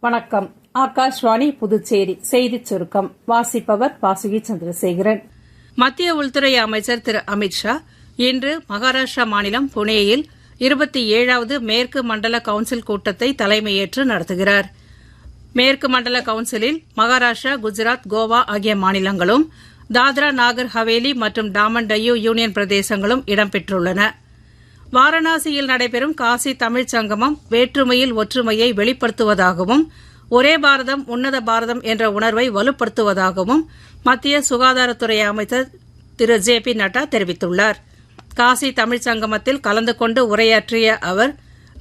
வணக்கம். ஆகாஷ்வாணி புதுச்சேரி செய்திச் சுருக்கம் வாசிப்பவர் வாசுகி சந்திரசேகரன். மத்திய உள்துறை அமைச்சர் திரு அமித் ஷா இன்று மகாராஷ்டிரா மாநிலம் புனேயில் 27வது மேற்கு மண்டல கவுன்சில் கூட்டத்தை தலைமையேற்று நடத்துகிறார். மேற்கு மண்டல கவுன்சிலில் மகாராஷ்டிரா, குஜராத், கோவா ஆகிய மாநிலங்களும், தாத்ரா நாகர் ஹவேலி மற்றும் டாமன் டையூ யூனியன் பிரதேசங்களும் இடம்பெற்றுள்ளன. வாரணாசியில் நடைபெறும் காசி தமிழ்ச் சங்கமம் வேற்றுமையில் ஒற்றுமையை வெளிப்படுத்துவதாகவும், ஒரே பாரதம் உன்னத பாரதம் என்ற உணர்வை வலுப்படுத்துவதாகவும் மத்திய சுகாதாரத்துறை அமைச்சர் திரு ஜே.பி. நட்டா தெரிவித்துள்ளார். காசி தமிழ்ச் சங்கமத்தில் கலந்து கொண்டு உரையாற்றிய அவர்,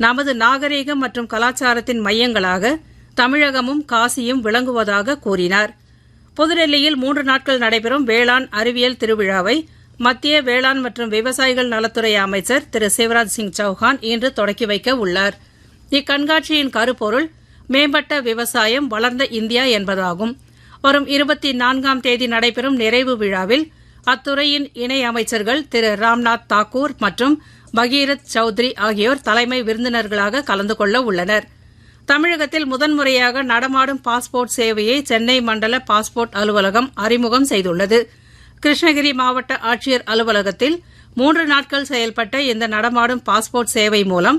நமது நாகரீகம் மற்றும் கலாச்சாரத்தின் மையங்களாக தமிழகமும் காசியும் விளங்குவதாக கூறினார். புதுடெல்லியில் 3 நாட்கள் நடைபெறும் வேளாண் அறிவியல் திருவிழாவை மத்திய வேளாண் மற்றும் விவசாயிகள் நலத்துறை அமைச்சர் திரு சிவராஜ் சிங் சௌஹான் இன்று தொடக்கி வைக்க உள்ளார். இக்கண்காட்சியின் கருப்பொருள் மேம்பட்ட விவசாயம், வளர்ந்த இந்தியா என்பதாகும். வரும் 24ஆம் தேதி நடைபெறும் நிறைவு விழாவில் அத்துறையின் இணை அமைச்சர்கள் திரு ராம்நாத் தாக்கூர் மற்றும் பகீரத் சௌத்ரி ஆகியோர் தலைமை விருந்தினர்களாக கலந்து கொள்ள உள்ளனர். தமிழகத்தில் முதன்முறையாக நடமாடும் பாஸ்போர்ட் சேவையை சென்னை மண்டல பாஸ்போர்ட் அலுவலகம் அறிமுகம் செய்துள்ளது. கிருஷ்ணகிரி மாவட்ட ஆட்சியர் அலுவலகத்தில் 3 நாட்கள் செயல்பட்ட இந்த நடமாடும் பாஸ்போர்ட் சேவை மூலம்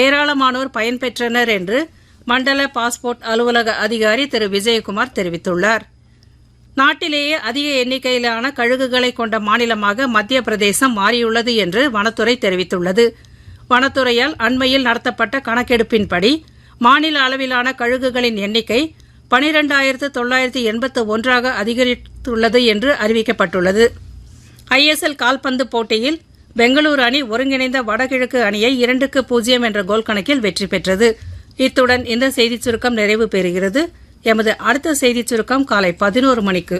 ஏராளமானோர் பயன்பெற்றனர் என்று மண்டல பாஸ்போர்ட் அலுவலக அதிகாரி திரு விஜயகுமார் தெரிவித்துள்ளார். நாட்டிலேயே அதிக எண்ணிக்கையிலான கழுகுகளை கொண்ட மாநிலமாக மத்திய பிரதேசம் மாறியுள்ளது என்று வனத்துறை தெரிவித்துள்ளது. வனத்துறையால் அண்மையில் நடத்தப்பட்ட கணக்கெடுப்பின்படி மாநில அளவிலான கழுகுகளின் எண்ணிக்கை 12,981 அதிகரித்துள்ளது என்று அறிவிக்கப்பட்டுள்ளது. ஐஎஸ்எல் கால்பந்து போட்டியில் பெங்களூரு அணி ஒருங்கிணைந்த வடகிழக்கு அணியை 2-0 என்ற கோல் கணக்கில் வெற்றி பெற்றது. இத்துடன் இந்த செய்திச் சுருக்கம் நிறைவு பெறுகிறது. எமது அடுத்த செய்திச் சுருக்கம் காலை 11 மணிக்கு.